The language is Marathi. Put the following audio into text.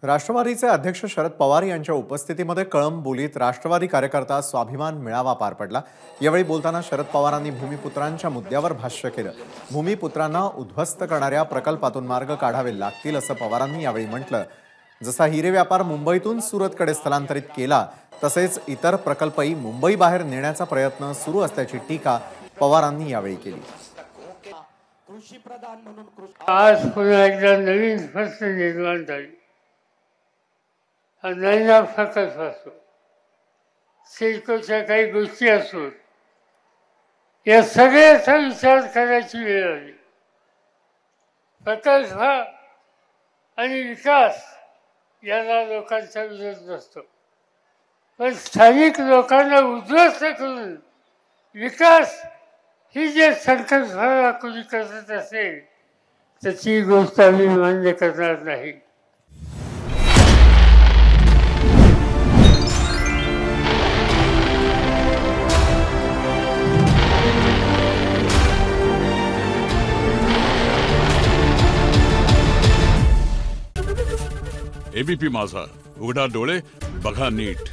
राष्ट्रवादीचे अध्यक्ष शरद पवार यांच्या उपस्थितीमध्ये कळंबोलीत राष्ट्रवादी कार्यकर्ता स्वाभिमान मेळावा पार पडला। यावेळी बोलताना शरद पवारांनी भूमिपुत्रांच्या मुद्द्यावर भाष्य केलं। भूमिपुत्रांना उद्ध्वस्त करणाऱ्या प्रकल्पातून मार्ग काढावे लागतील असं पवारांनी यावेळी म्हटलं। जसा हिरे व्यापार मुंबईतून सुरतकडे स्थलांतरित केला तसेच इतर प्रकल्पही मुंबई बाहेर नेण्याचा प्रयत्न सुरू असल्याची टीका पवारांनी यावेळी केली। आज पुन्हा एकदा नवीन फस्त निर्माण झाली। नैना प्रकल्प असो, सिडकोच्या काही गोष्टी असोत, या सगळ्याचा विचार करायची वेळ आली। प्रकल्प आणि विकास याला लोकांचा विरोध नसतो, पण स्थानिक लोकांना उद्ध्वस्त करून विकास ही जे संकल्पना कोणी करत असेल त्याची गोष्ट आम्ही मान्य करणार नाही। एबीपी माझा, उघडा डोळे बघा नीट।